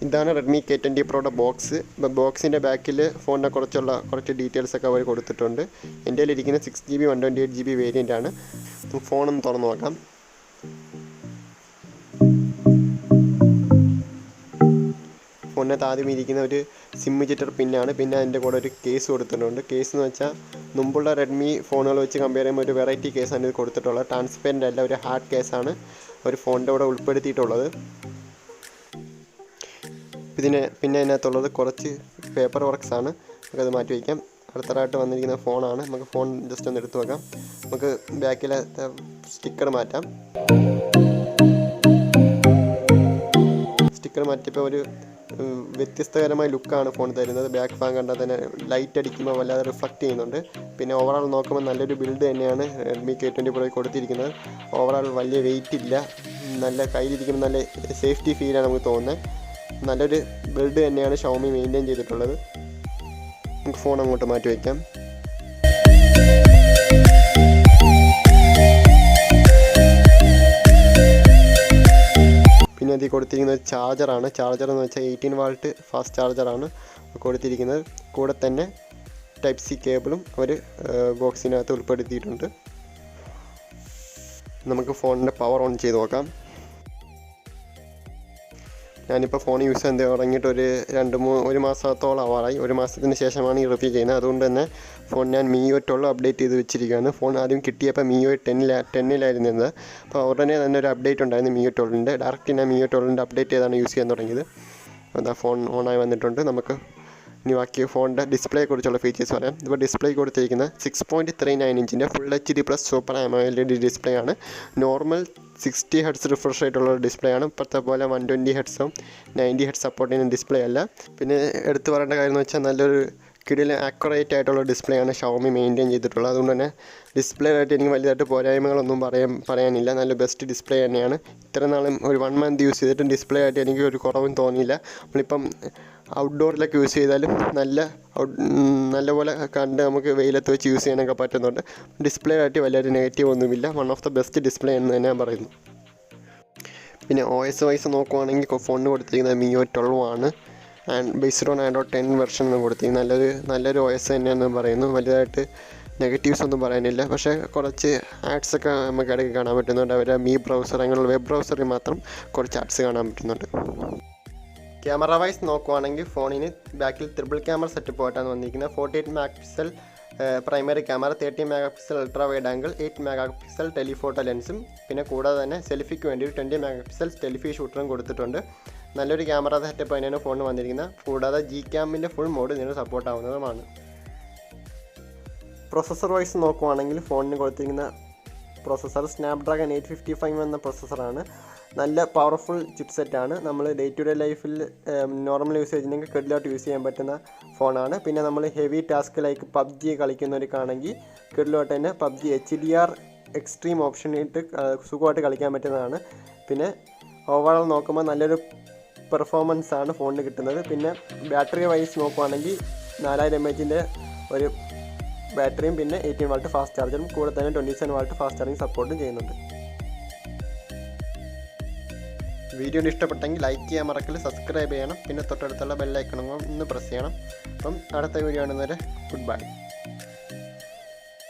ഇതാണ് Redmi K20 പ്രോയുടെ box. ബോക്സിൻ്റെ ബാക്കിൽ ഫോണിനെ കുറച്ച് ഡീറ്റെയിൽസൊക്കെ അവർ കൊടുത്തിട്ടുണ്ട്. എൻ്റെ കയ്യിലിരിക്കുന്ന 6GB 128GB വേരിയൻ്റ് ആണ്. ഫോണൊന്ന് തുറന്നു നോക്കാം. ഫോണിനകത്ത് ആദ്യം ഇരിക്കുന്ന ഒരു സിം ജിറ്റർ പിന്നാണ്. പിന്നെ അതിൻ്റെ കൂടെ ഒരു കേസ് കൊടുത്തിട്ടുണ്ട്. കേസ് എന്ന് വെച്ചാൽ മുമ്പുള്ള റെഡ്മി ഫോണുകൾ വെച്ച് കമ്പയർ ചെയ്യുമ്പോൾ ഒരു വെറൈറ്റി കേസാണ് ഇത് കൊടുത്തിട്ടുള്ളത്. ട്രാൻസ്പെറൻ്റ് അല്ല, ഒരു ഹാർഡ് കേസാണ് ഒരു ഫോണിൻ്റെ കൂടെ ഉൾപ്പെടുത്തിയിട്ടുള്ളത്. പിന്നെ അതിനകത്തുള്ളത് കുറച്ച് പേപ്പർ വർക്ക്സ് ആണ്. നമുക്കത് മാറ്റി വയ്ക്കാം. അടുത്തതായിട്ട് വന്നിരിക്കുന്ന ഫോണാണ്. നമുക്ക് ഫോൺ ജസ്റ്റ് ഒന്ന് എടുത്തു വെക്കാം. നമുക്ക് ബാക്കിലെ സ്റ്റിക്കർ മാറ്റാം. സ്റ്റിക്കർ മാറ്റിയപ്പോൾ ഒരു വ്യത്യസ്തകരമായ ലുക്കാണ് ഫോൺ തരുന്നത്. ബാക്ക് ഭാഗം കണ്ടാൽ തന്നെ ലൈറ്റ് അടിക്കുമ്പോൾ വല്ലാതെ റിഫ്ലക്റ്റ് ചെയ്യുന്നുണ്ട്. പിന്നെ ഓവറാൾ നോക്കുമ്പോൾ നല്ലൊരു ബിൽഡ് തന്നെയാണ് റെഡ്മി K20 Pro കൊടുത്തിരിക്കുന്നത്. ഓവറാൾ വലിയ വെയിറ്റ് ഇല്ല, നല്ല കയ്യിലിരിക്കുമ്പോൾ നല്ല സേഫ്റ്റി ഫീലാണ് നമുക്ക് തോന്നുന്നത്. നല്ലൊരു ബിൽഡ് തന്നെയാണ് ഷവോമി മെയിൻറ്റെയിൻ ചെയ്തിട്ടുള്ളത്. നമുക്ക് ഫോൺ അങ്ങോട്ട് മാറ്റി വയ്ക്കാം. പിന്നെ അതിൽ കൊടുത്തിരിക്കുന്നത് ചാർജറാണ്. ചാർജർ എന്ന് വെച്ചാൽ 18 വാൾട്ട് ഫാസ്റ്റ് ചാർജറാണ് കൊടുത്തിരിക്കുന്നത്. കൂടെ തന്നെ ടൈപ്പ് സി കേബിളും അവർ ബോക്സിനകത്ത് ഉൾപ്പെടുത്തിയിട്ടുണ്ട്. നമുക്ക് ഫോണിൻ്റെ പവർ ഓൺ ചെയ്ത് നോക്കാം. ഞാനിപ്പോൾ ഫോൺ യൂസ് ചെയ്യാൻ തുടങ്ങിയിട്ട് ഒരു മാസത്തോളം ആവാറായി. ഒരു മാസത്തിന് ശേഷമാണ് ഈ റിവ്യൂ ചെയ്യുന്നത്. അതുകൊണ്ട് തന്നെ ഫോൺ ഞാൻ MIUI 12 അപ്ഡേറ്റ് ചെയ്ത് വെച്ചിരിക്കുകയാണ്. ഫോൺ ആദ്യം കിട്ടിയപ്പോൾ MIUI 10 അപ്പോൾ ഉടനെ തന്നെ ഒരു അപ്ഡേറ്റ് ഉണ്ടായിരുന്നു MIUI 12. ഡയറക്റ്റ് ഞാൻ MIUI 12 അപ്ഡേറ്റ് ചെയ്താണ് യൂസ് ചെയ്യാൻ തുടങ്ങിയത്. അതാ ഫോൺ ഓണായി വന്നിട്ടുണ്ട്. നമുക്ക് ഇനി ബാക്കി ഫോണിൻ്റെ ഡിസ്പ്ലേയെ കുറിച്ചുള്ള ഫീച്ചേഴ്സ് പറയാം. ഇപ്പോൾ ഡിസ്പ്ലേ കൊടുത്തിരിക്കുന്ന 6.39 ഇഞ്ചിൻ്റെ full HD plus super AMOLED display ആണ്. നോർമൽ 60 Hz റിഫ്രഷ് റേറ്റുള്ള ഡിസ്പ്ലേ ആണ്. ഇപ്പോഴത്തെ പോലെ 120 Hz 90 Hz സപ്പോർട്ട് ചെയ്യുന്ന ഡിസ്പ്ലേ അല്ല. പിന്നെ എടുത്തു പറയേണ്ട കാര്യം എന്ന് വെച്ചാൽ നല്ലൊരു കിടിലൻ ആക്യുറേറ്റ് ആയിട്ടുള്ള ഡിസ്പ്ലേ ആണ് ഷവോമി മെയിൻറ്റെയിൻ ചെയ്തിട്ടുള്ളത്. അതുകൊണ്ട് തന്നെ ഡിസ്പ്ലേ ആയിട്ട് എനിക്ക് വലുതായിട്ട് പോരായ്മകളൊന്നും പറയാനില്ല. നല്ല ബെസ്റ്റ് ഡിസ്പ്ലേ തന്നെയാണ്. ഇത്ര നാളും ഒരു 1 month യൂസ് ചെയ്തിട്ടും ഡിസ്പ്ലേ ആയിട്ട് എനിക്ക് ഒരു കുറവും തോന്നിയില്ല. നമ്മളിപ്പം ഔട്ട്ഡോറിലൊക്കെ യൂസ് ചെയ്താലും നല്ലപോലെ കണ്ട് നമുക്ക് വെയിലത്ത് വെച്ച് യൂസ് ചെയ്യാനൊക്കെ പറ്റുന്നുണ്ട്. ഡിസ്പ്ലേ ആയിട്ട് വലിയൊരു നെഗറ്റീവ് ഒന്നുമില്ല. One of the best display എന്ന് തന്നെ ഞാൻ പറയുന്നു. പിന്നെ OS വൈസ് നോക്കുവാണെങ്കിൽ ഫോണിന് കൊടുത്തിരിക്കുന്നത് MIUI 12 ആണ്. And based on Android 10 version കൊടുത്തിരിക്കുന്നത് നല്ലൊരു OS തന്നെയാണെന്ന് പറയുന്നു. വലുതായിട്ട് നെഗറ്റീവ്സ് ഒന്നും പറയാനില്ല. പക്ഷേ കുറച്ച് ആഡ്സൊക്കെ നമുക്ക് ഇടയ്ക്ക് കാണാൻ പറ്റുന്നുണ്ട്. അവരുടെ ബ്രൗസർ അങ്ങനെയുള്ള വെബ് ബ്രൗസറിൽ മാത്രം കുറച്ച് ആഡ്സ് കാണാൻ പറ്റുന്നുണ്ട്. ക്യാമറ വൈസ് നോക്കുവാണെങ്കിൽ ഫോണിന് ബാക്കിൽ ട്രിപ്പിൾ ക്യാമറ സെറ്റപ്പ് ആയിട്ടാണ് വന്നിരിക്കുന്നത്. 48 MP primary camera, 30 MP ultra wide angle, 8 MP telephoto ലെൻസും പിന്നെ കൂടാതെ തന്നെ സെൽഫിക്ക് വേണ്ടി 20 MP ടെലിഫി ഷൂട്ടറും കൊടുത്തിട്ടുണ്ട്. നല്ലൊരു ക്യാമറ സെറ്റപ്പ് തന്നെയാണ് ഫോണിന് വന്നിരിക്കുന്നത്. കൂടാതെ Gcamൻ്റെ ഫുൾ മോഡ് ഇതിന് സപ്പോർട്ട് ആവുന്നതുമാണ്. പ്രൊസസ്സർ വൈസ് നോക്കുവാണെങ്കിൽ ഫോണിന് കൊടുത്തിരിക്കുന്ന പ്രൊസസ്സർ സ്നാപ്ഡ്രാഗൺ 855 എന്ന പ്രൊസസ്സറാണ്. നല്ല പവർഫുൾ ചിപ്സെറ്റാണ്. നമ്മൾ ഡേ ടു ഡേ ലൈഫിൽ നോർമൽ യൂസേജിനൊക്കെ കിഡിലായിട്ട് യൂസ് ചെയ്യാൻ പറ്റുന്ന ഫോണാണ്. പിന്നെ നമ്മൾ ഹെവി ടാസ്ക് ലൈക്ക് PUBG കളിക്കുന്നവർക്കാണെങ്കിൽ കിഡിലായിട്ട് തന്നെ PUBG HDR എക്സ്ട്രീം ഓപ്ഷൻ ഇട്ട് സുഖമായിട്ട് കളിക്കാൻ പറ്റുന്നതാണ്. പിന്നെ ഓവറോൾ നോക്കുമ്പോൾ നല്ലൊരു പെർഫോമൻസ് ആണ് ഫോണിന് കിട്ടുന്നത്. പിന്നെ ബാറ്ററി വൈസ് നോക്കുവാണെങ്കിൽ 4000 mAh ഒരു ബാറ്ററിയും പിന്നെ 18 വാട്ട് ഫാസ്റ്റ് ചാർജറും കൂടെ തന്നെ 27 വാട്ട് ഫാസ്റ്റ് ചാർജിങ് സപ്പോർട്ടും ചെയ്യുന്നുണ്ട്. വീഡിയോ ഇഷ്ടപ്പെട്ടെങ്കിൽ ലൈക്ക് ചെയ്യാൻ മറക്കല്, സബ്സ്ക്രൈബ് ചെയ്യണം. പിന്നെ തൊട്ടടുത്തുള്ള ബെല്ലൈക്കണും ഒന്ന് പ്രസ് ചെയ്യണം. അപ്പം അടുത്ത വീഡിയോ കാണുന്നവരെ ഗുഡ് ബൈ.